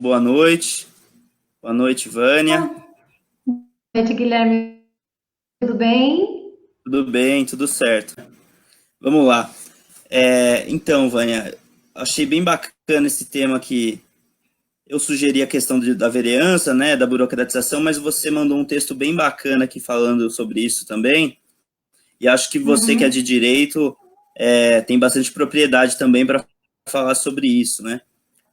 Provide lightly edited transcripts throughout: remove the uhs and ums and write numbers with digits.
Boa noite. Boa noite, Vânia. Boa noite, Guilherme. Tudo bem? Tudo bem, tudo certo. Vamos lá. Então, Vânia, achei bem bacana esse tema que eu sugeri a questão da vereança, né, da burocratização, mas você mandou um texto bem bacana aqui falando sobre isso também, e acho que você que é de Uhum. direito tem bastante propriedade também para falar sobre isso, né?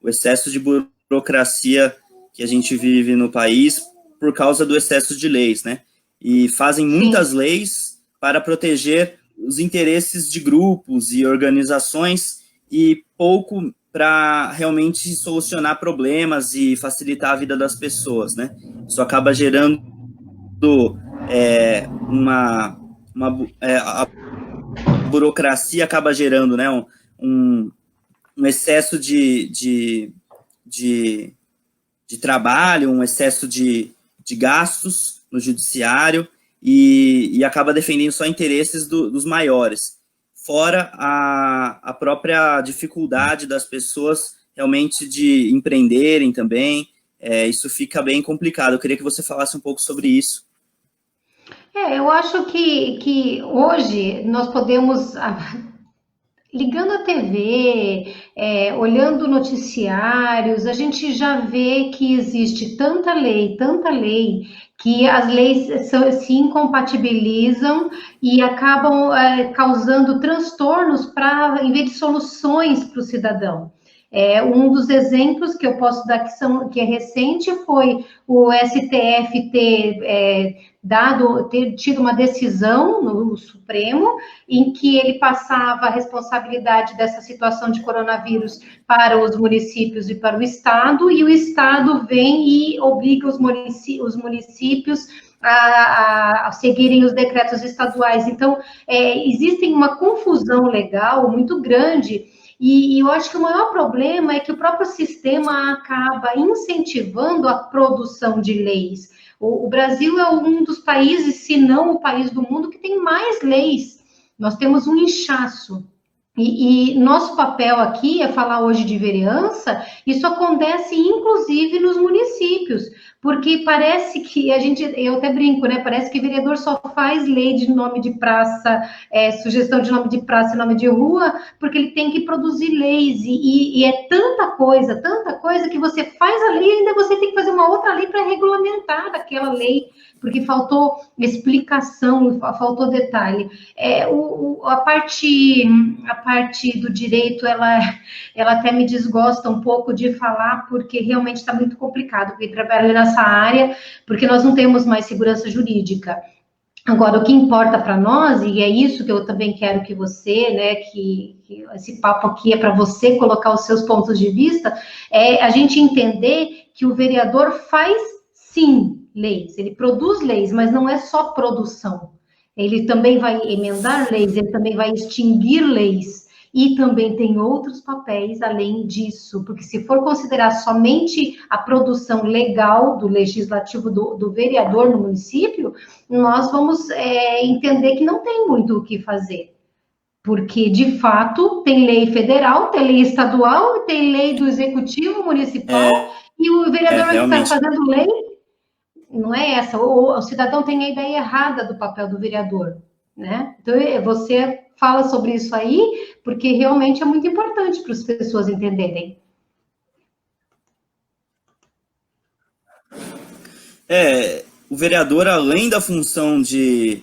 O excesso de burocracia que a gente vive no país por causa do excesso de leis, né? E fazem muitas Sim. leis para proteger os interesses de grupos e organizações e pouco para realmente solucionar problemas e facilitar a vida das pessoas, né? Isso acaba gerando a burocracia acaba gerando, né, um, um excesso de, de trabalho, um excesso de gastos no judiciário e acaba defendendo só interesses dos maiores, fora a própria dificuldade das pessoas realmente de empreenderem também. Isso fica bem complicado. Eu queria que você falasse um pouco sobre isso. Eu acho que hoje nós podemos, ligando a TV, olhando noticiários, a gente já vê que existe tanta lei, que as leis se incompatibilizam e acabam causando transtornos para, em vez de soluções para o cidadão. Um dos exemplos que eu posso dar que é recente foi o STF ter tido uma decisão no Supremo em que ele passava a responsabilidade dessa situação de coronavírus para os municípios e para o Estado, e o Estado vem e obriga os municípios a seguirem os decretos estaduais. Então, existe uma confusão legal muito grande. E eu acho que o maior problema é que o próprio sistema acaba incentivando a produção de leis. O Brasil é um dos países, se não o país do mundo, que tem mais leis. Nós temos um inchaço. E nosso papel aqui é falar hoje de vereança, isso acontece inclusive nos municípios, porque parece que eu até brinco, né? Parece que vereador só faz lei de nome de praça, sugestão de nome de praça e nome de rua, porque ele tem que produzir leis, e é tanta coisa que você faz a lei e ainda você tem que fazer uma outra lei para regulamentar aquela lei, porque faltou explicação, faltou detalhe. A parte do direito, ela até me desgosta um pouco de falar, porque realmente está muito complicado, porque trabalho nessa área, porque nós não temos mais segurança jurídica. Agora, o que importa para nós, e é isso que eu também quero que você, né, que esse papo aqui é para você colocar os seus pontos de vista, é a gente entender que o vereador faz, sim, leis, ele produz leis, mas não é só produção. Ele também vai emendar leis, ele também vai extinguir leis, e também tem outros papéis além disso, porque se for considerar somente a produção legal do legislativo do vereador no município, nós vamos entender que não tem muito o que fazer. Porque, de fato, tem lei federal, tem lei estadual, tem lei do executivo municipal, e o vereador vai ficar Realmente. fazendo lei, não é essa. O cidadão tem a ideia errada do papel do vereador, né? Então, você fala sobre isso aí, porque realmente é muito importante para as pessoas entenderem. O vereador, além da função de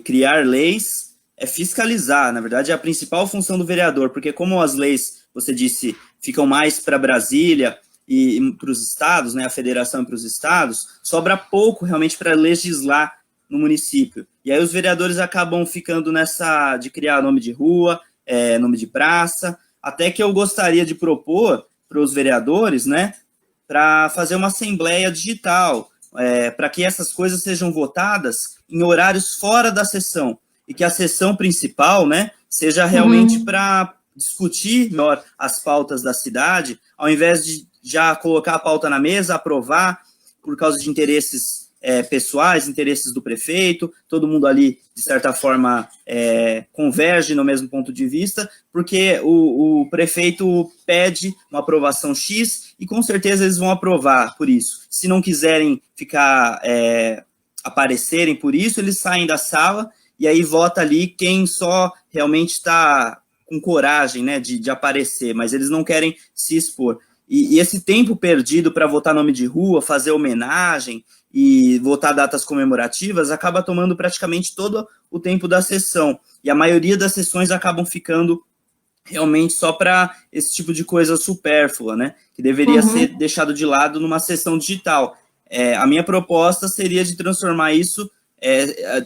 criar leis, é fiscalizar. Na verdade, é a principal função do vereador, porque como as leis, você disse, ficam mais para Brasília e para os estados, né, a federação e para os estados, sobra pouco realmente para legislar no município. E aí os vereadores acabam ficando nessa de criar nome de rua, nome de praça, até que eu gostaria de propor para os vereadores, né, para fazer uma assembleia digital, para que essas coisas sejam votadas em horários fora da sessão, e que a sessão principal, né, seja realmente Uhum. para discutir melhor as pautas da cidade, ao invés de já colocar a pauta na mesa, aprovar por causa de interesses pessoais, interesses do prefeito, todo mundo ali, de certa forma, converge no mesmo ponto de vista, porque o prefeito pede uma aprovação X e com certeza eles vão aprovar por isso. Se não quiserem ficar, aparecerem por isso, eles saem da sala e aí vota ali quem só realmente está com coragem, né, de aparecer, mas eles não querem se expor. E esse tempo perdido para votar nome de rua, fazer homenagem e votar datas comemorativas acaba tomando praticamente todo o tempo da sessão. E a maioria das sessões acabam ficando realmente só para esse tipo de coisa supérflua, né? Que deveria ser deixado de lado numa sessão digital. A minha proposta seria de transformar isso,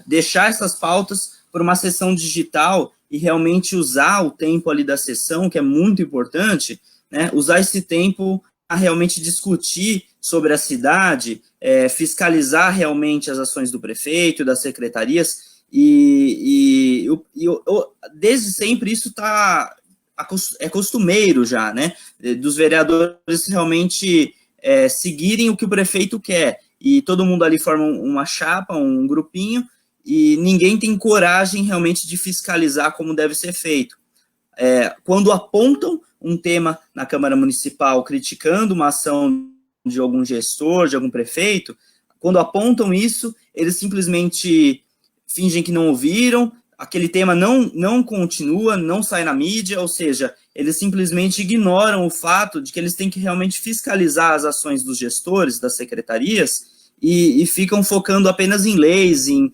deixar essas pautas por uma sessão digital e realmente usar o tempo ali da sessão, que é muito importante, né, usar esse tempo a realmente discutir sobre a cidade, fiscalizar realmente as ações do prefeito, das secretarias, desde sempre isso é costumeiro já, né, dos vereadores realmente seguirem o que o prefeito quer, e todo mundo ali forma uma chapa, um grupinho, e ninguém tem coragem realmente de fiscalizar como deve ser feito. Quando apontam um tema na Câmara Municipal criticando uma ação de algum gestor, de algum prefeito, quando apontam isso, eles simplesmente fingem que não ouviram, aquele tema não continua, não sai na mídia, ou seja, eles simplesmente ignoram o fato de que eles têm que realmente fiscalizar as ações dos gestores, das secretarias, e ficam focando apenas em leis, em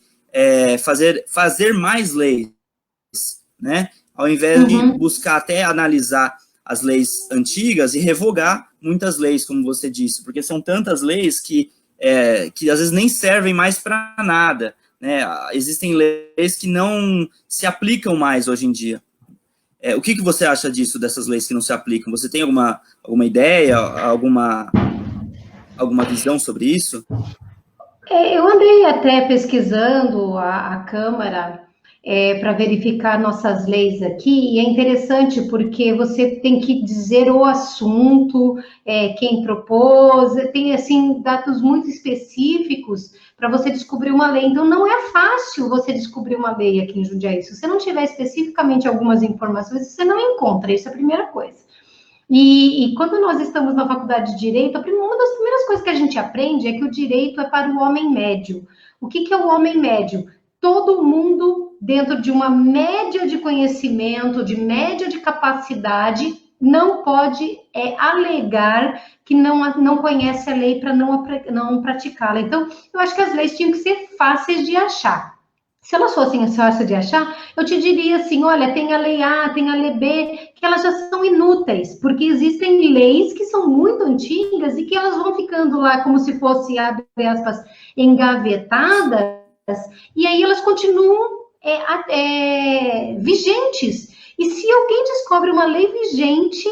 fazer mais leis, né? Ao invés de buscar até analisar as leis antigas e revogar muitas leis, como você disse, porque são tantas leis que às vezes nem servem mais para nada, né? Existem leis que não se aplicam mais hoje em dia. O que você acha disso, dessas leis que não se aplicam? Você tem alguma ideia, alguma visão sobre isso? Eu andei até pesquisando a Câmara para verificar nossas leis aqui, e é interessante porque você tem que dizer o assunto, quem propôs, tem assim dados muito específicos para você descobrir uma lei. Então não é fácil você descobrir uma lei aqui em Jundiaí. Se você não tiver especificamente algumas informações, você não encontra, isso é a primeira coisa. E quando nós estamos na faculdade de Direito, uma das primeiras coisas que a gente aprende é que o direito é para o homem médio. O que é o homem médio? Todo mundo dentro de uma média de conhecimento, de média de capacidade, não pode alegar que não conhece a lei para não praticá-la. Então, eu acho que as leis tinham que ser fáceis de achar. Se elas fossem fáceis de achar, eu te diria assim, olha, tem a lei A, tem a lei B, que elas já são inúteis, porque existem leis que são muito antigas e que elas vão ficando lá como se fosse, abre aspas, engavetadas, e aí elas continuam vigentes. E se alguém descobre uma lei vigente,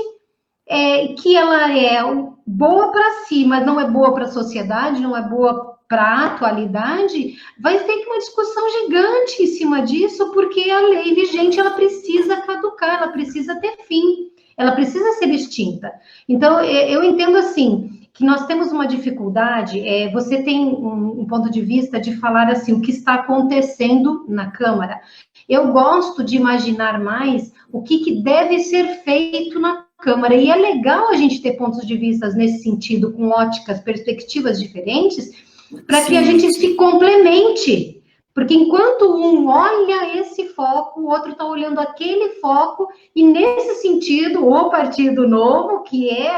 que ela é boa para si, mas não é boa para a sociedade, não é boa para a atualidade, vai ter que uma discussão gigante em cima disso, porque a lei vigente ela precisa caducar, ela precisa ter fim, ela precisa ser extinta. Então, eu entendo assim, que nós temos uma dificuldade, você tem um ponto de vista de falar assim, o que está acontecendo na Câmara. Eu gosto de imaginar mais o que deve ser feito na Câmara, e é legal a gente ter pontos de vista nesse sentido, com óticas, perspectivas diferentes, para que a gente se complemente, porque enquanto um olha esse foco, o outro está olhando aquele foco, e nesse sentido, o Partido Novo, que é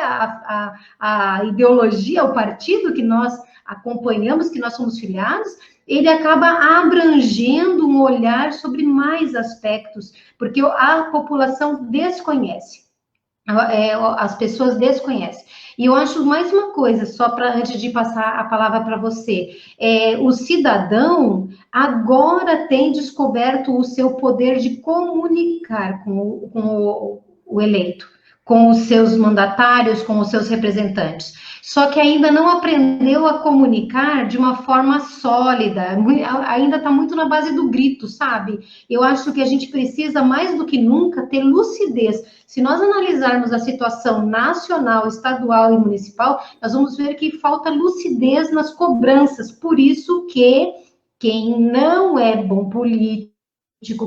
a ideologia, o partido que nós acompanhamos, que nós somos filiados, ele acaba abrangendo um olhar sobre mais aspectos, porque a população desconhece. As pessoas desconhecem. E eu acho mais uma coisa, só para antes de passar a palavra para você, o cidadão agora tem descoberto o seu poder de comunicar com o eleito, com os seus mandatários, com os seus representantes. Só que ainda não aprendeu a comunicar de uma forma sólida, ainda está muito na base do grito, sabe? Eu acho que a gente precisa, mais do que nunca, ter lucidez. Se nós analisarmos a situação nacional, estadual e municipal, nós vamos ver que falta lucidez nas cobranças. Por isso que quem não é bom político,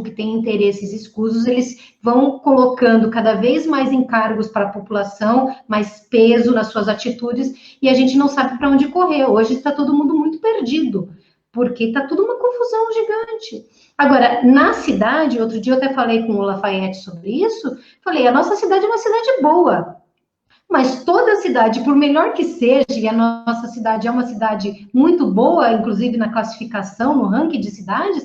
que tem interesses escusos, eles vão colocando cada vez mais encargos para a população, mais peso nas suas atitudes, e a gente não sabe para onde correr. Hoje está todo mundo muito perdido, porque está tudo uma confusão gigante. Agora, na cidade, outro dia eu até falei com o Lafayette sobre isso, falei, a nossa cidade é uma cidade boa, mas toda cidade, por melhor que seja, e a nossa cidade é uma cidade muito boa, inclusive na classificação, no ranking de cidades,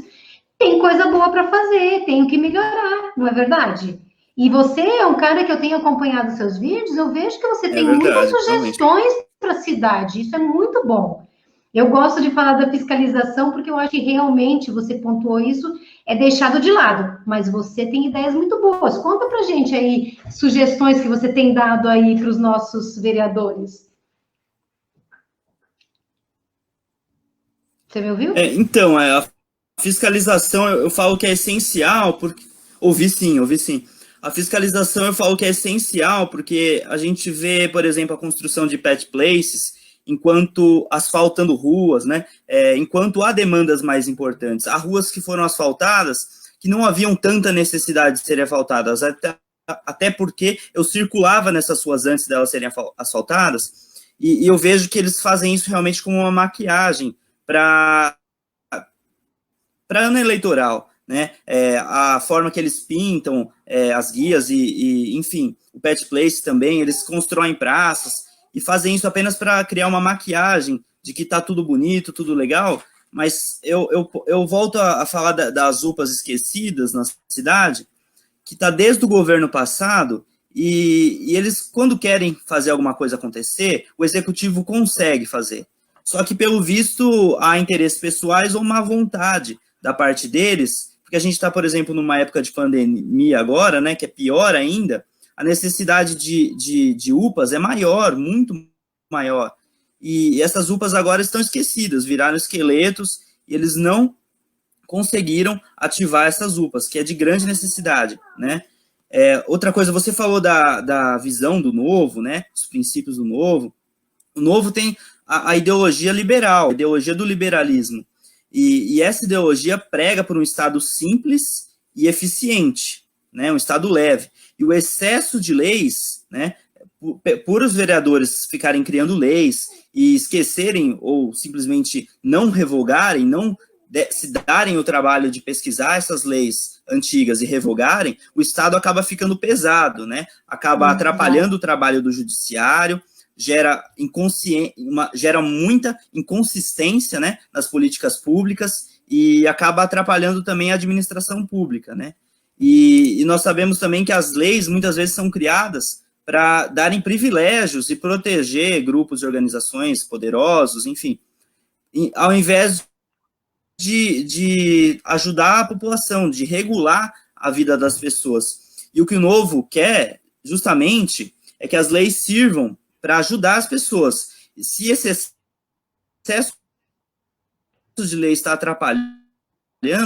tem coisa boa para fazer, tenho que melhorar, não é verdade? E você é um cara que eu tenho acompanhado seus vídeos, eu vejo que você tem muitas sugestões para a cidade, isso é muito bom. Eu gosto de falar da fiscalização, porque eu acho que realmente, você pontuou isso, é deixado de lado, mas você tem ideias muito boas. Conta pra gente aí, sugestões que você tem dado aí para os nossos vereadores. Você me ouviu? Então, a fiscalização eu falo que é essencial, porque... Ouvi sim. A fiscalização eu falo que é essencial, porque a gente vê, por exemplo, a construção de pet places, enquanto asfaltando ruas, né? Enquanto há demandas mais importantes. Há ruas que foram asfaltadas que não haviam tanta necessidade de serem asfaltadas, até porque eu circulava nessas ruas antes delas serem asfaltadas, e eu vejo que eles fazem isso realmente como uma maquiagem para ano eleitoral, né? A forma que eles pintam as guias enfim, o pet place também, eles constroem praças e fazem isso apenas para criar uma maquiagem de que está tudo bonito, tudo legal, mas eu volto a falar das UPAs esquecidas na cidade, que está desde o governo passado, e eles, quando querem fazer alguma coisa acontecer, o executivo consegue fazer. Só que, pelo visto, há interesses pessoais ou má vontade da parte deles, porque a gente está, por exemplo, numa época de pandemia agora, né, que é pior ainda, a necessidade de UPAs é maior, muito maior. E essas UPAs agora estão esquecidas, viraram esqueletos, e eles não conseguiram ativar essas UPAs, que é de grande necessidade, né? Outra coisa, você falou da visão do novo, né, os princípios do novo. O novo tem a ideologia liberal, a ideologia do liberalismo, e essa ideologia prega por um Estado simples e eficiente, né, um Estado leve, e o excesso de leis, né, por os vereadores ficarem criando leis e esquecerem ou simplesmente não revogarem, não se darem o trabalho de pesquisar essas leis antigas e revogarem, o Estado acaba ficando pesado, né, acaba atrapalhando o trabalho do judiciário, gera muita inconsistência, né, nas políticas públicas e acaba atrapalhando também a administração pública, né? E nós sabemos também que as leis muitas vezes são criadas para darem privilégios e proteger grupos e organizações poderosos, enfim, ao invés de ajudar a população, de regular a vida das pessoas. E o que o Novo quer, justamente, é que as leis sirvam para ajudar as pessoas. Se esse excesso de lei está atrapalhando,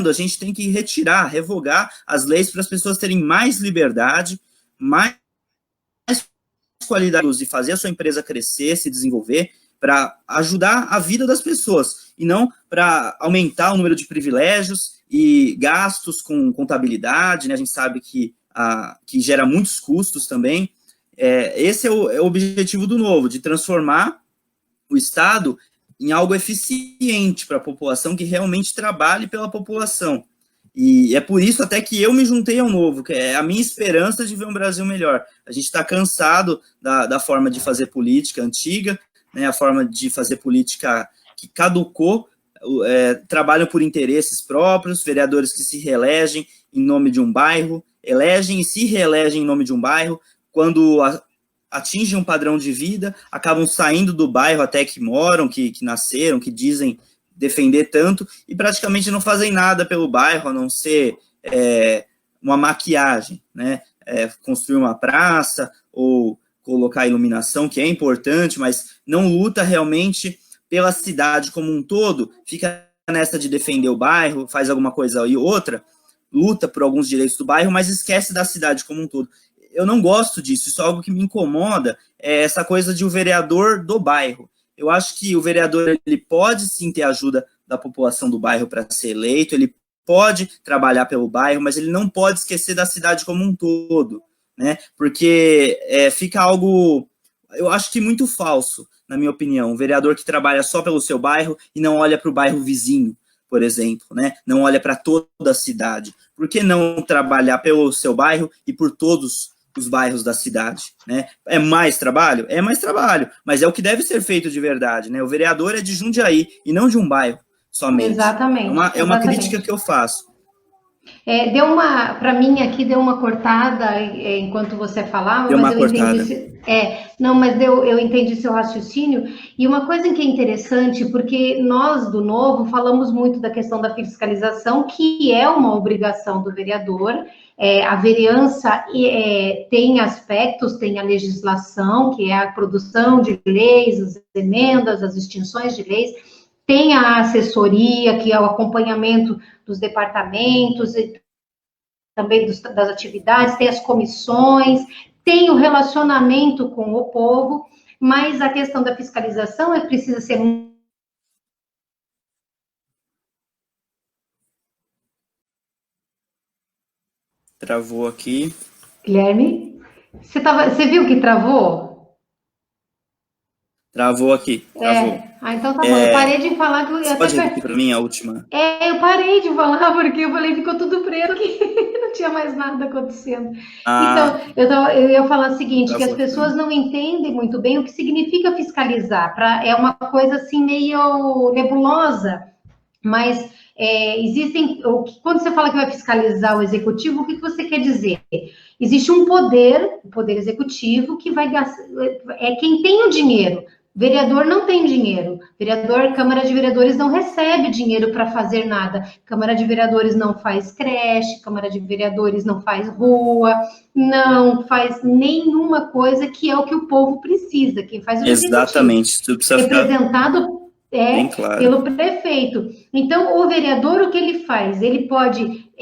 a gente tem que retirar, revogar as leis para as pessoas terem mais liberdade, mais qualidade de fazer a sua empresa crescer, se desenvolver, para ajudar a vida das pessoas, e não para aumentar o número de privilégios e gastos com contabilidade, né? A gente sabe que gera muitos custos também. Esse é o objetivo do Novo, de transformar o Estado em algo eficiente para a população, que realmente trabalhe pela população. E é por isso até que eu me juntei ao Novo, que é a minha esperança de ver um Brasil melhor. A gente está cansado da forma de fazer política antiga, né, a forma de fazer política que caducou, trabalham por interesses próprios, vereadores que se reelegem em nome de um bairro, elegem e se reelegem em nome de um bairro, quando atingem um padrão de vida, acabam saindo do bairro até que moram, que nasceram, que dizem defender tanto, e praticamente não fazem nada pelo bairro, a não ser uma maquiagem, né? Construir uma praça, ou colocar iluminação, que é importante, mas não luta realmente pela cidade como um todo, fica nessa de defender o bairro, faz alguma coisa e outra, luta por alguns direitos do bairro, mas esquece da cidade como um todo. Eu não gosto disso, isso é algo que me incomoda, é essa coisa de o vereador do bairro. Eu acho que o vereador, ele pode sim ter ajuda da população do bairro para ser eleito, ele pode trabalhar pelo bairro, mas ele não pode esquecer da cidade como um todo, né? Porque fica algo, eu acho que muito falso, na minha opinião, um vereador que trabalha só pelo seu bairro e não olha para o bairro vizinho, por exemplo, né? Não olha para toda a cidade. Por que não trabalhar pelo seu bairro e por todos os bairros da cidade, né? É mais trabalho? É mais trabalho, mas é o que deve ser feito de verdade, né? O vereador é de Jundiaí e não de um bairro somente. Exatamente. É uma crítica que eu faço. Para mim aqui deu uma cortada enquanto você falava, Deu mas uma eu cortada. entendi. Não, mas eu entendi seu raciocínio. E uma coisa que é interessante, porque nós do Novo falamos muito da questão da fiscalização, que é uma obrigação do vereador. A vereança tem aspectos, tem a legislação, que é a produção de leis, as emendas, as extinções de leis. Tem a assessoria, que é o acompanhamento dos departamentos e também das atividades, tem as comissões, tem o relacionamento com o povo, mas a questão da fiscalização precisa ser. Travou aqui. Guilherme, você viu que travou? Travou aqui, travou. Então tá bom, eu parei de falar que eu Você até. pode repetir para mim a última? Eu parei de falar porque eu falei ficou tudo preto aqui, não tinha mais nada acontecendo. Então, eu ia falar o seguinte, que as pessoas não entendem muito bem o que significa fiscalizar. É uma coisa assim meio nebulosa, mas existem. Quando você fala que vai fiscalizar o executivo, o que você quer dizer? Existe um poder, o poder executivo, que vai gastar. É quem tem o dinheiro. Vereador não tem dinheiro. Câmara de vereadores não recebe dinheiro para fazer nada. Câmara de vereadores não faz creche, Câmara de vereadores não faz rua, não faz nenhuma coisa que é o que o povo precisa. Quem faz o Exatamente. executivo, representado claro. pelo prefeito. Então, o vereador, o que ele faz? Ele pode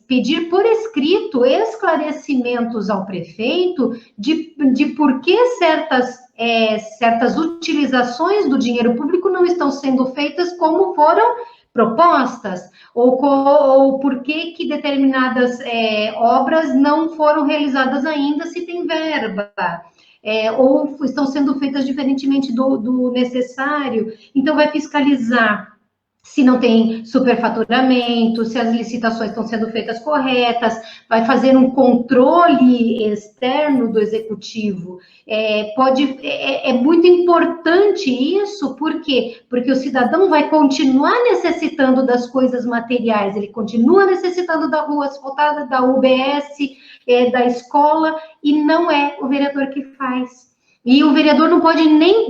pedir por escrito esclarecimentos ao prefeito de por que certas utilizações do dinheiro público não estão sendo feitas como foram propostas, ou por que determinadas obras não foram realizadas ainda se tem verba. Ou estão sendo feitas diferentemente do necessário. Então, vai fiscalizar se não tem superfaturamento, se as licitações estão sendo feitas corretas, vai fazer um controle externo do executivo. É muito importante isso, por quê? Porque o cidadão vai continuar necessitando das coisas materiais, ele continua necessitando da rua asfaltada, da UBS, da escola, e não é o vereador que faz. E o vereador não pode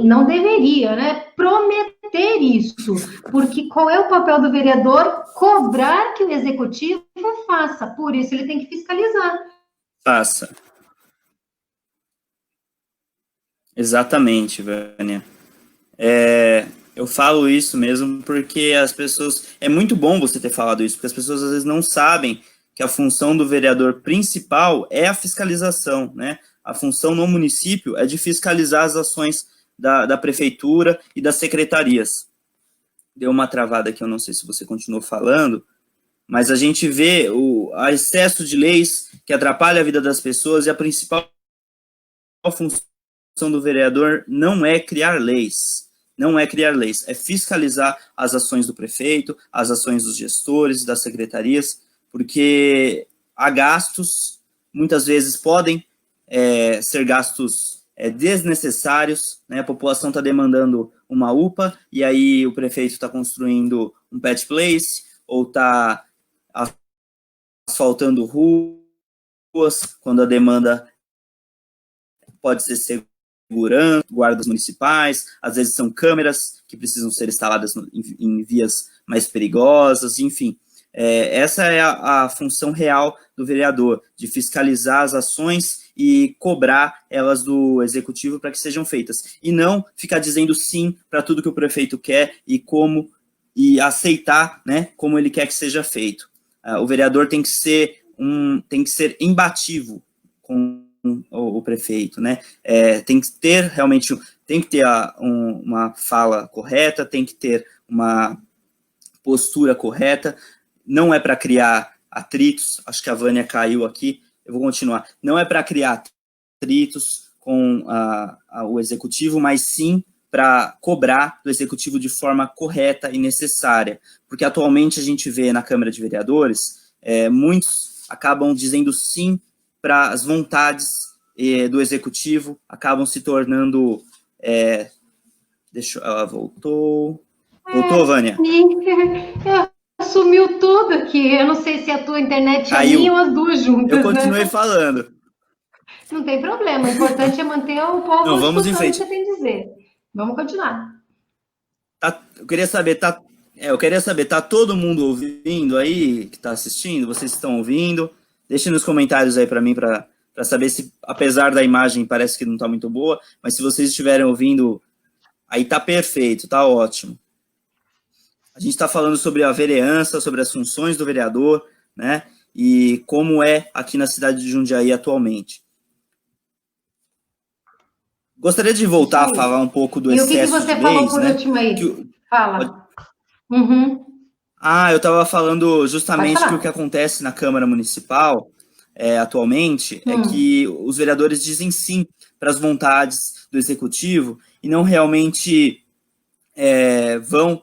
não deveria, né, prometer isso, porque qual é o papel do vereador? Cobrar que o executivo faça, por isso ele tem que fiscalizar. Faça. Exatamente, Vânia. Eu falo isso mesmo porque as pessoas... É muito bom você ter falado isso, porque as pessoas às vezes não sabem que a função do vereador principal é a fiscalização, né? A função no município é de fiscalizar as ações da prefeitura e das secretarias. Deu uma travada aqui, eu não sei se você continuou falando, mas a gente vê o excesso de leis que atrapalha a vida das pessoas, e a principal função do vereador não é criar leis, é fiscalizar as ações do prefeito, as ações dos gestores, das secretarias, porque há gastos, muitas vezes podem ser gastos desnecessários, né? A população está demandando uma UPA, e aí o prefeito está construindo um pet place, ou está asfaltando ruas, quando a demanda pode ser segurança, guardas municipais, às vezes são câmeras que precisam ser instaladas em vias mais perigosas, enfim. Essa é a função real do vereador, de fiscalizar as ações e cobrar elas do executivo para que sejam feitas. E não ficar dizendo sim para tudo que o prefeito quer e aceitar, né, como ele quer que seja feito. O vereador tem que ser imbatível com o prefeito, né? Tem que ter realmente, uma fala correta, tem que ter uma postura correta. Não é para criar atritos. Acho que a Vânia caiu aqui. Eu vou continuar. Não é para criar atritos com o executivo, mas sim para cobrar do executivo de forma correta e necessária. Porque atualmente a gente vê na Câmara de Vereadores, muitos acabam dizendo sim para as vontades do executivo, acabam se tornando... ela voltou... Voltou, Vânia? Sumiu tudo aqui. Eu não sei se a tua internet Caiu. É minha ou as duas juntas. Eu continuei falando. Não tem problema. O importante é manter o povo Não, vamos em frente. O que você tem a dizer. Vamos continuar. Eu queria saber, tá todo mundo ouvindo aí, que está assistindo? Vocês estão ouvindo? Deixe nos comentários aí para mim, para saber se, apesar da imagem, parece que não está muito boa, mas se vocês estiverem ouvindo, aí tá perfeito, tá ótimo. A gente está falando sobre a vereança, sobre as funções do vereador, né? E como é aqui na cidade de Jundiaí atualmente. Gostaria de voltar a falar um pouco do excesso de leis. E o que você falou por último aí? Fala. Uhum. Eu estava falando justamente que o que acontece na Câmara Municipal atualmente é que os vereadores dizem sim para as vontades do Executivo e não realmente vão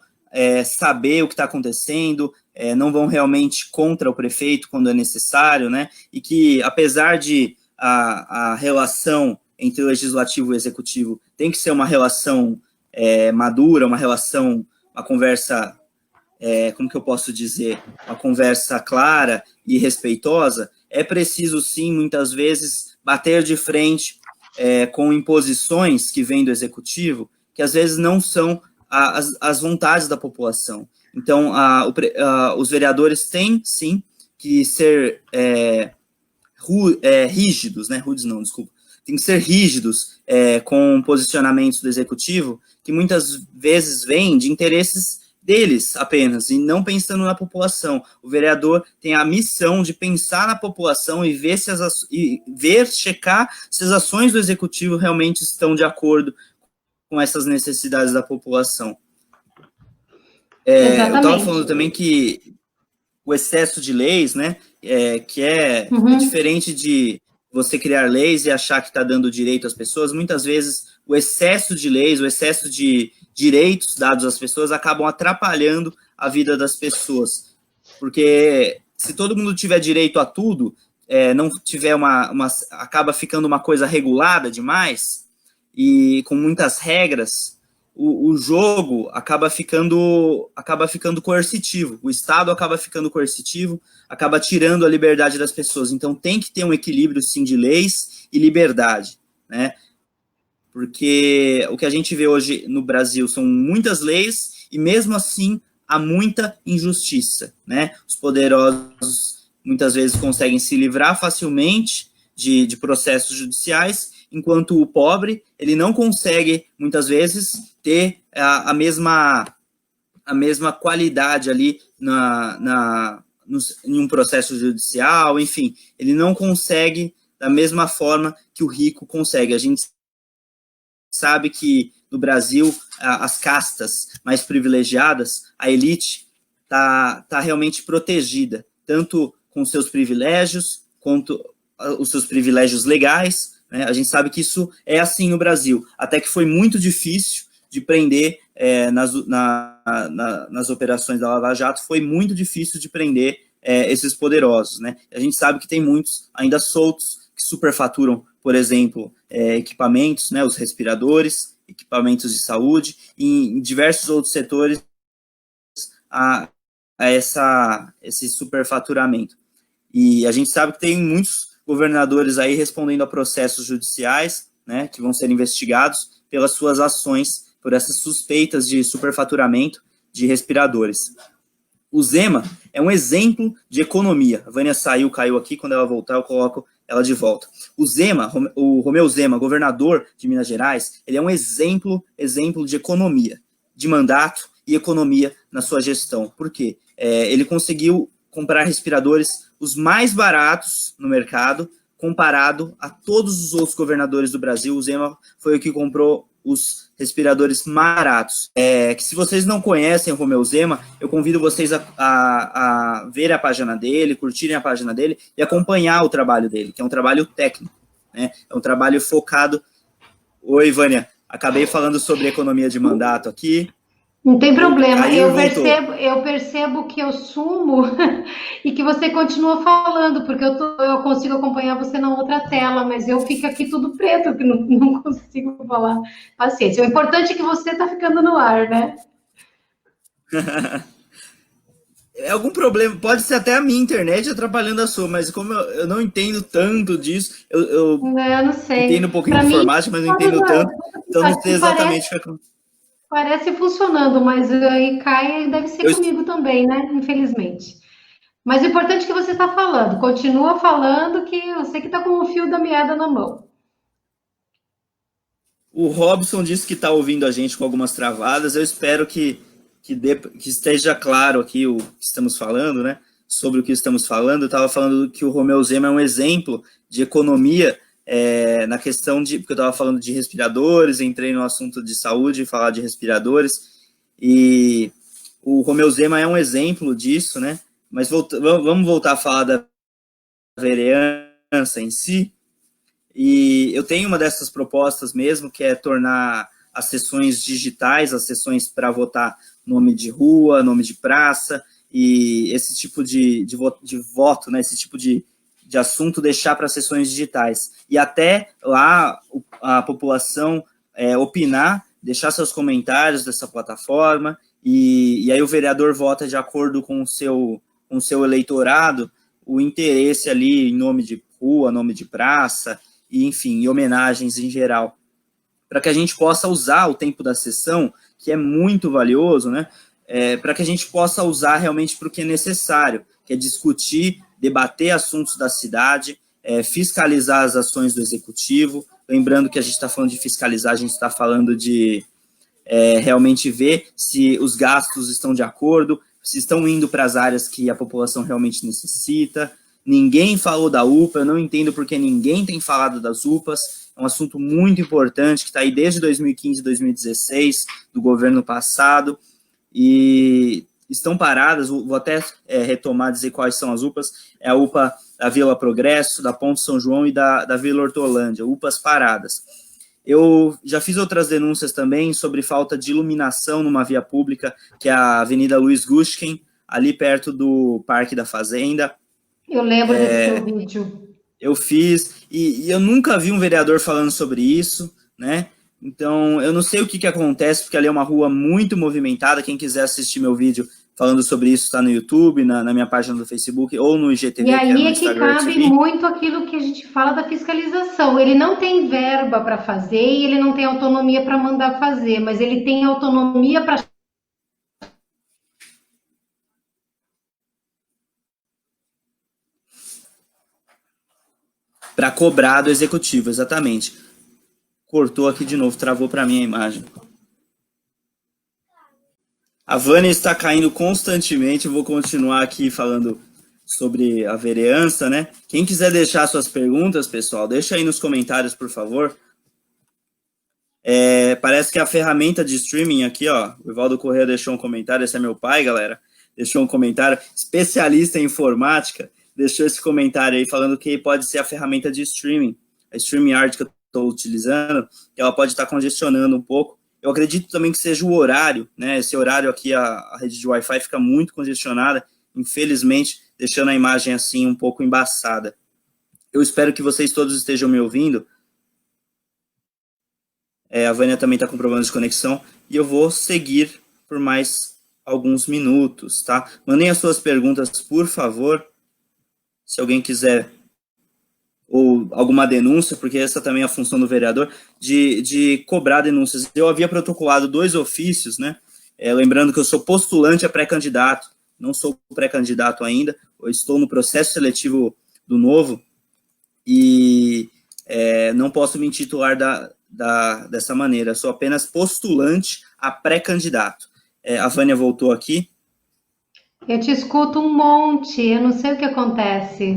saber o que está acontecendo, não vão realmente contra o prefeito quando é necessário, né? E que, apesar de a relação entre o legislativo e o executivo tem que ser uma relação madura, uma conversa, como que eu posso dizer, uma conversa clara e respeitosa, é preciso sim, muitas vezes, bater de frente com imposições que vêm do executivo, que às vezes não são as vontades da população. Então, os vereadores têm, sim, que ser rígidos, né? Rudes não, desculpa. Tem que ser rígidos com posicionamentos do executivo, que muitas vezes vêm de interesses deles apenas, e não pensando na população. O vereador tem a missão de pensar na população e checar se as ações do executivo realmente estão de acordo com essas necessidades da população. Eu estava falando também que o excesso de leis, né, que é diferente de você criar leis e achar que está dando direito às pessoas. Muitas vezes o excesso de leis, o excesso de direitos dados às pessoas acabam atrapalhando a vida das pessoas. Porque se todo mundo tiver direito a tudo, não tiver acaba ficando uma coisa regulada demais e com muitas regras, o jogo acaba ficando coercitivo, o Estado acaba ficando coercitivo, acaba tirando a liberdade das pessoas. Então tem que ter um equilíbrio, sim, de leis e liberdade, né? Porque o que a gente vê hoje no Brasil são muitas leis e mesmo assim há muita injustiça, né? Os poderosos muitas vezes conseguem se livrar facilmente de processos judiciais, enquanto o pobre, ele não consegue, muitas vezes, ter a mesma qualidade ali em um processo judicial, enfim, ele não consegue da mesma forma que o rico consegue. A gente sabe que no Brasil, as castas mais privilegiadas, a elite tá realmente protegida, tanto com seus privilégios, quanto os seus privilégios legais, né? A gente sabe que isso é assim no Brasil, até que foi muito difícil de prender nas operações da Lava Jato, foi muito difícil de prender esses poderosos, né? A gente sabe que tem muitos ainda soltos que superfaturam, por exemplo, equipamentos, né, os respiradores, equipamentos de saúde, e em diversos outros setores esse superfaturamento. E a gente sabe que tem muitos governadores aí respondendo a processos judiciais, né, que vão ser investigados pelas suas ações, por essas suspeitas de superfaturamento de respiradores. O Zema é um exemplo de economia. A Vânia caiu aqui, quando ela voltar eu coloco ela de volta. O Zema, o Romeu Zema, governador de Minas Gerais, ele é um exemplo de economia, de mandato e economia na sua gestão. Por quê? Ele conseguiu comprar respiradores os mais baratos no mercado, comparado a todos os outros governadores do Brasil. O Zema foi o que comprou os respiradores mais baratos. Que se vocês não conhecem o Romeu Zema, eu convido vocês a ver a página dele, curtirem a página dele e acompanhar o trabalho dele, que é um trabalho técnico, né? É um trabalho focado... Oi, Vânia, acabei falando sobre economia de mandato aqui. Não tem problema, eu percebo que eu sumo e que você continua falando, porque eu consigo acompanhar você na outra tela, mas eu fico aqui tudo preto, que não consigo falar. Paciência, o importante é que você está ficando no ar, né? É algum problema, pode ser até a minha internet atrapalhando a sua, mas como eu não entendo tanto disso, eu não sei. Entendo um pouquinho de informática, mas não entendo tanto, então não sei exatamente o que acontece. Parece funcionando, mas aí cai, deve ser comigo também, né? Infelizmente. Mas o importante é que você está falando. Continua falando, que eu sei que está com o fio da meada na mão. O Robson disse que está ouvindo a gente com algumas travadas. Eu espero que esteja claro aqui o que estamos falando, né? Sobre o que estamos falando. Eu estava falando que o Romeu Zema é um exemplo de economia na questão de... Porque eu estava falando de respiradores, entrei no assunto de saúde, falar de respiradores, e o Romeu Zema é um exemplo disso, né? Mas vamos voltar a falar da vereança em si, e eu tenho uma dessas propostas mesmo, que é tornar as sessões digitais, as sessões para votar nome de rua, nome de praça, e esse tipo de voto, né? Esse tipo de assunto deixar para sessões digitais. E até lá a população opinar, deixar seus comentários dessa plataforma, e aí o vereador vota de acordo com o seu eleitorado, o interesse ali em nome de rua, nome de praça, e enfim, em homenagens em geral. Para que a gente possa usar o tempo da sessão, que é muito valioso, né? Para que a gente possa usar realmente para o que é necessário, que é discutir, debater assuntos da cidade, fiscalizar as ações do executivo. Lembrando que a gente está falando de fiscalizar, a gente está falando de realmente ver se os gastos estão de acordo, se estão indo para as áreas que a população realmente necessita. Ninguém falou da UPA, eu não entendo porque ninguém tem falado das UPAs. É um assunto muito importante, que está aí desde 2015, 2016, do governo passado, e estão paradas. Vou até retomar, dizer quais são as UPAs. É a UPA da Vila Progresso, da Ponte São João e da Vila Hortolândia, UPAs paradas. Eu já fiz outras denúncias também sobre falta de iluminação numa via pública, que é a Avenida Luiz Gustin, ali perto do Parque da Fazenda. Eu lembro desse seu vídeo. Eu fiz, e eu nunca vi um vereador falando sobre isso, né? Então, eu não sei o que acontece, porque ali é uma rua muito movimentada. Quem quiser assistir meu vídeo falando sobre isso está no YouTube, na minha página do Facebook, ou no IGTV, e aí que é no Instagram cabe TV. muito aquilo que a gente fala da fiscalização. Ele não tem verba para fazer e ele não tem autonomia para mandar fazer, mas ele tem autonomia para cobrar do executivo, exatamente. Cortou aqui de novo, travou para mim a imagem. A Vânia está caindo constantemente, eu vou continuar aqui falando sobre a vereança, né? Quem quiser deixar suas perguntas, pessoal, deixa aí nos comentários, por favor. Parece que a ferramenta de streaming aqui, ó, o Evaldo Corrêa deixou um comentário, esse é meu pai, galera, deixou um comentário, especialista em informática, deixou esse comentário aí falando que pode ser a ferramenta de streaming, a StreamYard que eu estou utilizando, que ela pode estar congestionando um pouco. Eu acredito também que seja o horário, né? Esse horário aqui, a rede de Wi-Fi fica muito congestionada, infelizmente, deixando a imagem assim um pouco embaçada. Eu espero que vocês todos estejam me ouvindo. A Vânia também está com problemas de conexão, e eu vou seguir por mais alguns minutos, tá? Mandem as suas perguntas, por favor, se alguém quiser, ou alguma denúncia, porque essa também é a função do vereador, de cobrar denúncias. Eu havia protocolado 2 ofícios, né? Lembrando que eu sou postulante a pré-candidato não sou pré-candidato ainda, eu estou no processo seletivo do Novo, e não posso me intitular dessa maneira, sou apenas postulante a pré-candidato. A Vânia voltou aqui. Eu te escuto um monte, eu não sei o que acontece.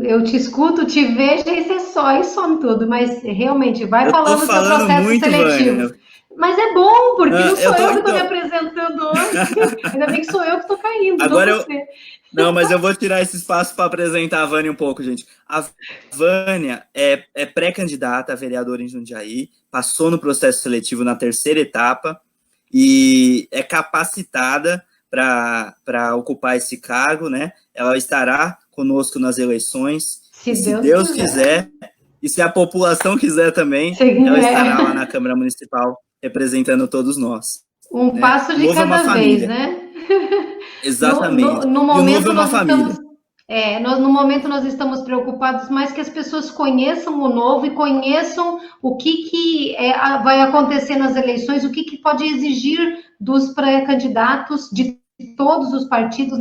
Eu te escuto, te vejo e você só e some tudo, mas realmente vai Eu tô falando do seu falando processo muito, seletivo. Vânia. Mas é bom, porque não sou eu que estou então, me apresentando hoje. Ainda bem que sou eu que estou caindo, agora não você. Não, mas eu vou tirar esse espaço para apresentar a Vânia um pouco, gente. A Vânia é pré-candidata a vereadora em Jundiaí, passou no processo seletivo na terceira etapa e é capacitada para ocupar esse cargo, né? Ela estará conosco nas eleições, Se e se Deus Deus quiser. quiser, e se a população quiser também, Sim, ela estará lá na Câmara Municipal representando todos nós. um Né? passo O de Novo é uma cada vez, família. né? Exatamente. No E o Novo é momento uma nós família. estamos, no momento nós estamos preocupados mais que as pessoas conheçam o novo e conheçam o que vai acontecer nas eleições, o que pode exigir dos pré-candidatos de todos os partidos.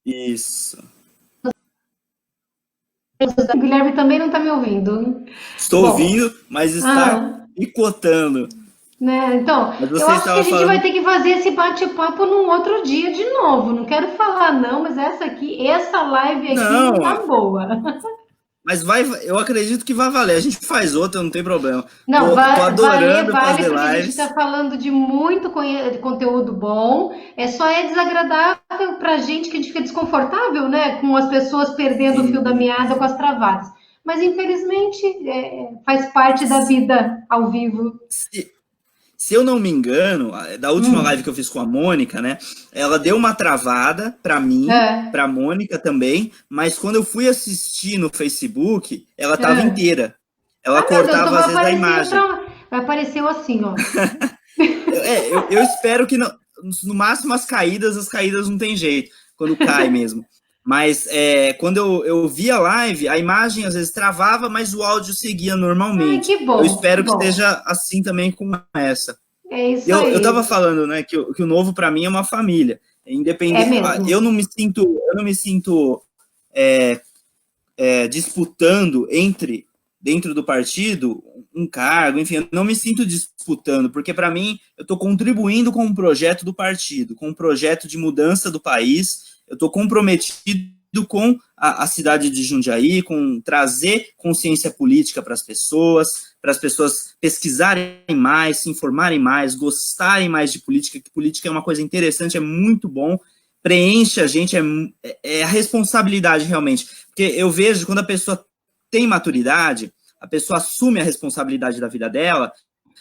Isso. O Guilherme também não está me ouvindo. Estou Bom, ouvindo, mas está picotando. né? Então, Mas eu você acho que a estava gente vai falando. ter que fazer esse bate-papo num outro dia de novo. Não quero falar não, mas essa live aqui Não, não tá boa. mas eu acredito que vai valer. A gente faz outra, não tem problema. Não, Tô adorando vale, fazer porque a gente lives. está falando de muito conteúdo bom. É desagradável para a gente que a gente fica desconfortável, né? Com as pessoas perdendo o fio da E meada com as travadas. Mas infelizmente faz parte da vida ao vivo. se, se eu não me engano, da última live que eu fiz com a Mônica, né? Ela deu uma travada para mim, É, para a Mônica também, mas quando eu fui assistir no Facebook, ela estava é. inteira. Ela Ah, meu Deus, então cortava às vai vezes a aparecer imagem. apareceu assim, ó. Eu espero que no máximo as caídas não tem jeito, quando cai mesmo. Mas quando eu via a live, a imagem às vezes travava, mas o áudio seguia Ai, normalmente. que Eu bom, que espero que bom. esteja assim também com essa. É isso Eu estava aí. falando, né, que o Novo para mim é uma família. É Independente, mesmo. eu não me sinto disputando dentro do partido um cargo, enfim, eu não me sinto disputando, porque para mim eu estou contribuindo com um projeto do partido, com um projeto de mudança do país, eu estou comprometido com a cidade de Jundiaí, com trazer consciência política para as pessoas pesquisarem mais, se informarem mais, gostarem mais de política, que política é uma coisa interessante, é muito bom, preenche a gente, é a responsabilidade realmente. Porque eu vejo quando a pessoa tem maturidade, a pessoa assume a responsabilidade da vida dela,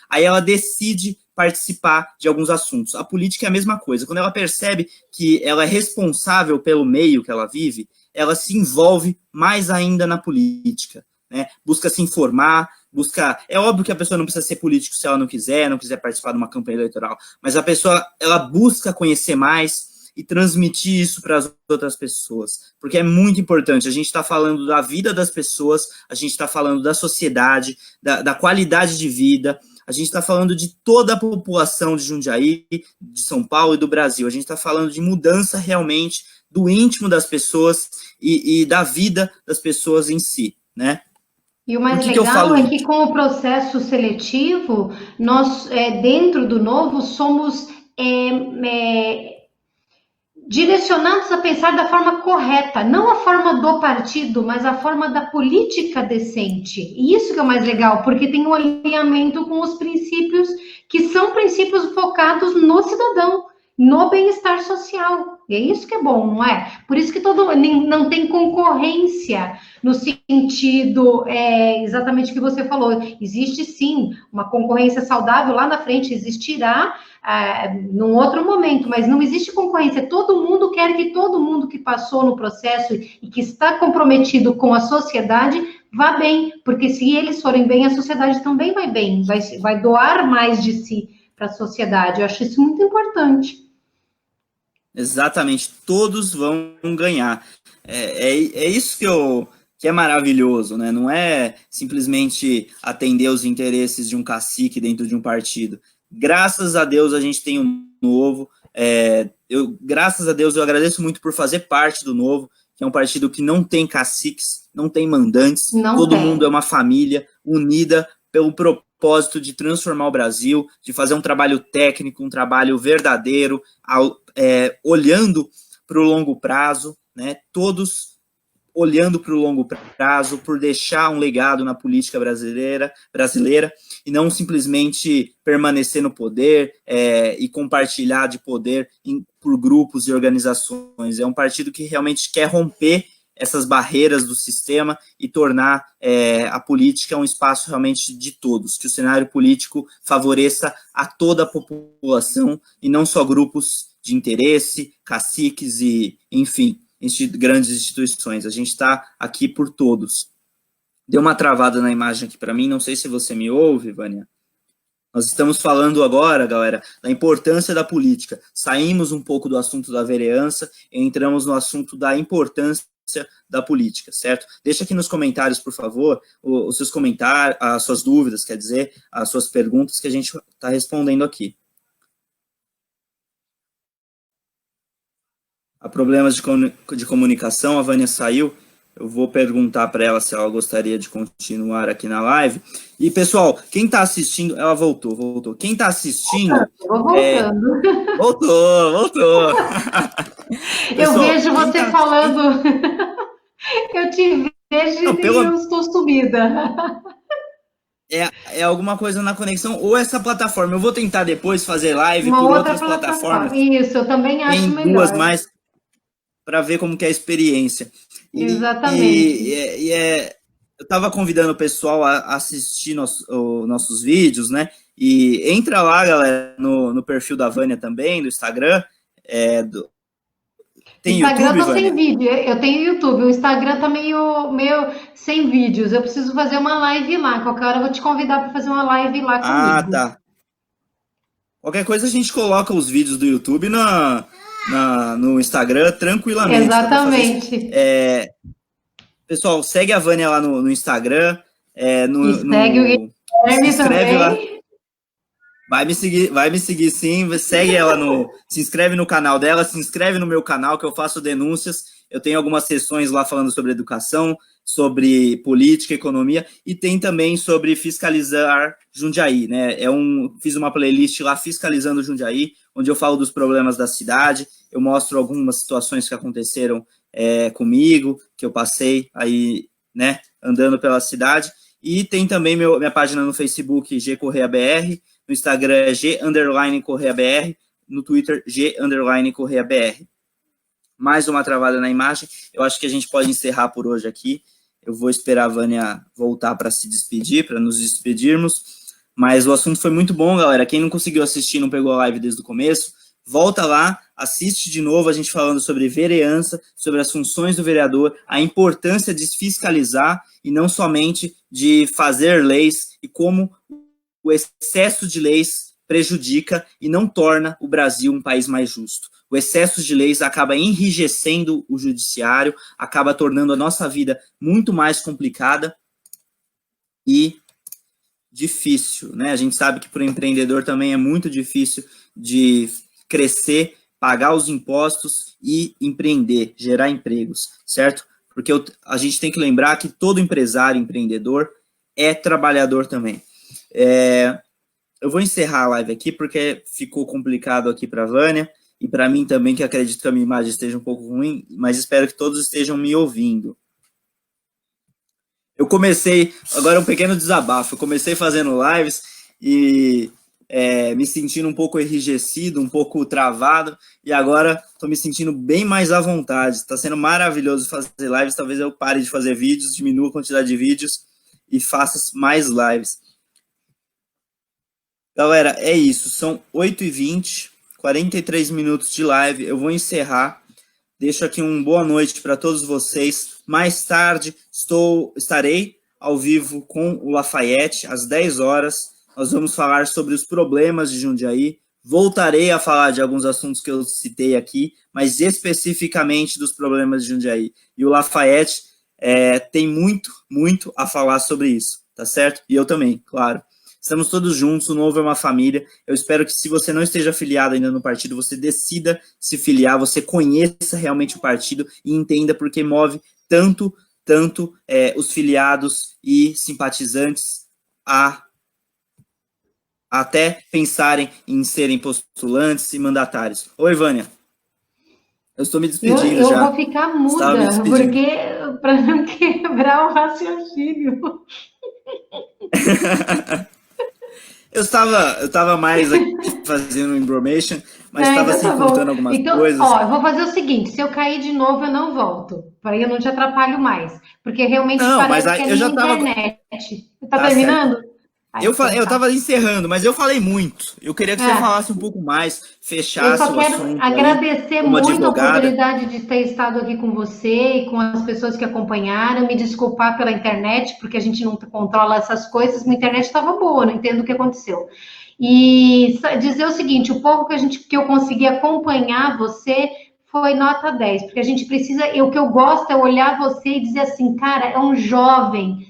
aí ela decide participar de alguns assuntos. A política é a mesma coisa. Quando ela percebe que ela é responsável pelo meio que ela vive, ela se envolve mais ainda na política, né? Busca se informar, É óbvio que a pessoa não precisa ser político se ela não quiser participar de uma campanha eleitoral, mas a pessoa, ela busca conhecer mais e transmitir isso para as outras pessoas, porque é muito importante. A gente está falando da vida das pessoas, a gente está falando da sociedade, da qualidade de vida, a gente está falando de toda a população de Jundiaí, de São Paulo e do Brasil. A gente está falando de mudança realmente do íntimo das pessoas e da vida das pessoas em si, né? E o Por mais que eu legal falo é que isso? com o processo seletivo, nós, dentro do novo, somos direcionados a pensar da forma correta, não a forma do partido, mas a forma da política decente. E isso que é o mais legal, porque tem um alinhamento com os princípios que são princípios focados no cidadão, no bem-estar social. E é isso que é bom, não é? Por isso que não tem concorrência no sentido exatamente o que você falou. Existe sim uma concorrência saudável lá na frente, existirá num outro momento, mas não existe concorrência. Todo mundo quer que todo mundo que passou no processo e que está comprometido com a sociedade vá bem, porque se eles forem bem, a sociedade também vai bem, vai doar mais de si para a sociedade. Eu acho isso muito importante. Exatamente, todos vão ganhar. É isso que é maravilhoso, né? Não é simplesmente atender os interesses de um cacique dentro de um partido. Graças a Deus a gente tem um Novo, Graças a Deus, eu agradeço muito por fazer parte do Novo, que é um partido que não tem caciques, não tem mandantes, todo mundo é uma família unida pelo propósito de transformar o Brasil, de fazer um trabalho técnico, um trabalho verdadeiro, olhando para o longo prazo, né? Todos olhando para o longo prazo, por deixar um legado na política brasileira e não simplesmente permanecer no poder e compartilhar de poder por grupos e organizações. É um partido que realmente quer romper essas barreiras do sistema e tornar a política um espaço realmente de todos, que o cenário político favoreça a toda a população e não só grupos de interesse, caciques e, enfim, grandes instituições. A gente está aqui por todos. Deu uma travada na imagem aqui para mim, não sei se você me ouve, Vânia. Nós estamos falando agora, galera, da importância da política. Saímos um pouco do assunto da vereança e entramos no assunto da importância da política, certo? Deixa aqui nos comentários, por favor, os seus comentários, as suas dúvidas, quer dizer, as suas perguntas que a gente está respondendo aqui. Há problemas de comunicação, a Vânia saiu, eu vou perguntar para ela se ela gostaria de continuar aqui na live. E, pessoal, quem está assistindo, ela voltou. Quem está assistindo... Voltou. Pessoal, eu vejo você falando, eu te vejo e eu estou sumida. É alguma coisa na conexão, ou essa plataforma. Eu vou tentar depois fazer live por outras plataformas. Isso, eu também acho melhor. Tem duas mais, para ver como que é a experiência. Exatamente. Eu estava convidando o pessoal a assistir nossos vídeos, né? E entra lá, galera, no perfil da Vânia também, do Instagram. Tem Instagram YouTube, tá sem vídeo, eu tenho YouTube, o Instagram tá meio sem vídeos, eu preciso fazer uma live lá, qualquer hora eu vou te convidar para fazer uma live lá comigo. Ah, tá. Qualquer coisa a gente coloca os vídeos do YouTube no Instagram tranquilamente. Exatamente. Pessoal, segue a Vânia lá no Instagram. Segue o Guilherme também. Lá. Vai me seguir sim, segue ela se inscreve no canal dela, se inscreve no meu canal que eu faço denúncias, eu tenho algumas sessões lá falando sobre educação, sobre política, economia, e tem também sobre fiscalizar Jundiaí, né, fiz uma playlist lá fiscalizando Jundiaí, onde eu falo dos problemas da cidade, eu mostro algumas situações que aconteceram comigo, que eu passei aí, né, andando pela cidade, e tem também minha página no Facebook, G Correia BR, no Instagram é G_CorreaBR, no Twitter G_CorreaBR. Mais uma travada na imagem, eu acho que a gente pode encerrar por hoje aqui, eu vou esperar a Vânia voltar para se despedir, para nos despedirmos, mas o assunto foi muito bom, galera, quem não conseguiu assistir, não pegou a live desde o começo, volta lá, assiste de novo a gente falando sobre vereança, sobre as funções do vereador, a importância de fiscalizar e não somente de fazer leis e como o excesso de leis prejudica e não torna o Brasil um país mais justo. O excesso de leis acaba enrijecendo o judiciário, acaba tornando a nossa vida muito mais complicada e difícil, né? A gente sabe que para o empreendedor também é muito difícil de crescer, pagar os impostos e empreender, gerar empregos, certo? Porque a gente tem que lembrar que todo empresário, empreendedor, é trabalhador também. Eu vou encerrar a live aqui, porque ficou complicado aqui para a Vânia, e para mim também, que acredito que a minha imagem esteja um pouco ruim, mas espero que todos estejam me ouvindo. Eu comecei, agora um pequeno desabafo, eu comecei fazendo lives e me sentindo um pouco enrijecido, um pouco travado, e agora estou me sentindo bem mais à vontade. Está sendo maravilhoso fazer lives, talvez eu pare de fazer vídeos, diminua a quantidade de vídeos e faça mais lives. Galera, é isso, são 8h20, 43 minutos de live, eu vou encerrar, deixo aqui uma boa noite para todos vocês, mais tarde estarei ao vivo com o Lafayette, às 10 horas, nós vamos falar sobre os problemas de Jundiaí, voltarei a falar de alguns assuntos que eu citei aqui, mas especificamente dos problemas de Jundiaí, e o Lafayette tem muito a falar sobre isso, tá certo? E eu também, claro. Estamos todos juntos, o Novo é uma família. Eu espero que, se você não esteja afiliado ainda no partido, você decida se filiar, você conheça realmente o partido e entenda porque move tanto os filiados e simpatizantes a até pensarem em serem postulantes e mandatários. Oi, Vânia. Eu estou me despedindo já. Eu vou ficar muda, porque para não quebrar o raciocínio. Eu estava mais aqui fazendo um information, mas estava assim contando algumas coisas. Ó, eu vou fazer o seguinte, se eu cair de novo, eu não volto. Aí eu não te atrapalho mais. Porque realmente não, parece mas que é eu já internet. Tá terminando? Certo. Eu estava encerrando, mas eu falei muito. Eu queria que você falasse um pouco mais, fechasse o assunto. Eu só quero agradecer muito a oportunidade de ter estado aqui com você e com as pessoas que acompanharam, me desculpar pela internet, porque a gente não controla essas coisas, mas a internet estava boa, não entendo o que aconteceu. E dizer o seguinte, o pouco que eu consegui acompanhar você foi nota 10, porque a gente precisa, o que eu gosto é olhar você e dizer assim, cara, é um jovem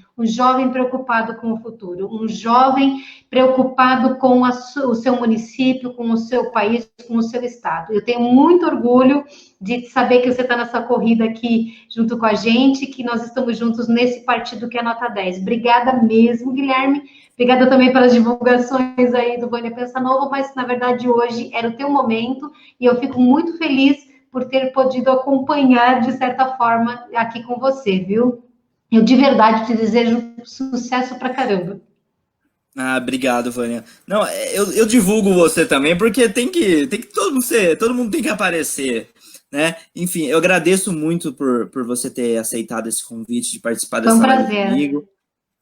preocupado com o futuro, um jovem preocupado com o seu município, com o seu país, com o seu estado. Eu tenho muito orgulho de saber que você está nessa corrida aqui junto com a gente, que nós estamos juntos nesse partido que é nota 10. Obrigada mesmo, Guilherme. Obrigada também pelas divulgações aí do Vânia Pensa Nova, mas na verdade hoje era o teu momento e eu fico muito feliz por ter podido acompanhar de certa forma aqui com você, viu? Eu de verdade te desejo sucesso pra caramba. Ah, obrigado, Vânia. Não, eu divulgo você também, porque tem que todo mundo tem que aparecer, né? Enfim, eu agradeço muito por você ter aceitado esse convite de participar dessa live comigo.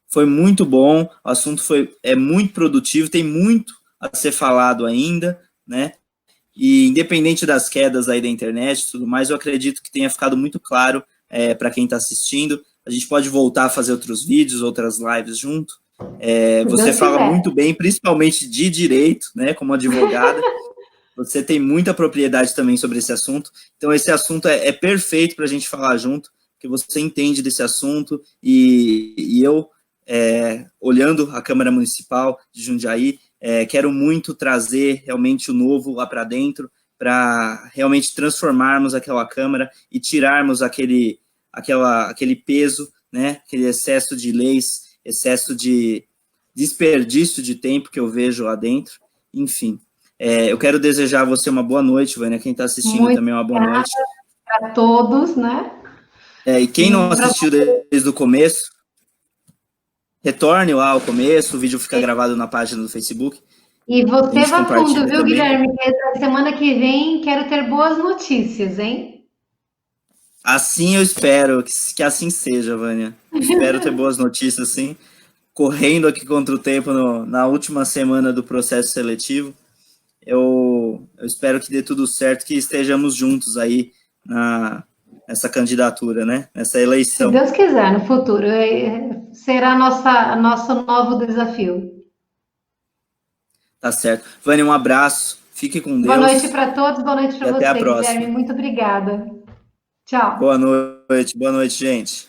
Foi muito bom, o assunto é muito produtivo, tem muito a ser falado ainda, né? E independente das quedas aí da internet e tudo mais, eu acredito que tenha ficado muito claro para quem está assistindo. A gente pode voltar a fazer outros vídeos, outras lives junto. Você fala muito bem, principalmente de direito, né, como advogada. Você tem muita propriedade também sobre esse assunto. Então, esse assunto é perfeito para a gente falar junto, porque você entende desse assunto e eu, olhando a Câmara Municipal de Jundiaí, quero muito trazer realmente o novo lá para dentro, para realmente transformarmos aquela Câmara e tirarmos aquele peso, né, aquele excesso de leis, excesso de desperdício de tempo que eu vejo lá dentro. Enfim, eu quero desejar a você uma boa noite, Vânia, quem está assistindo muito também uma boa noite. Para todos, né? E quem não assistiu desde o começo, retorne lá ao começo, o vídeo fica gravado na página do Facebook. E você vai fundo, viu, Guilherme? Semana que vem quero ter boas notícias, hein? Assim eu espero, que assim seja, Vânia. Espero ter boas notícias, sim. Correndo aqui contra o tempo na última semana do processo seletivo. Eu espero que dê tudo certo, que estejamos juntos aí nessa candidatura, né? Nessa eleição. Se Deus quiser, no futuro. Será nosso novo desafio. Tá certo. Vânia, um abraço. Fique com Deus. Boa noite para todos, boa noite para você, até a próxima. Guilherme. Muito obrigada. Tchau. Boa noite, gente.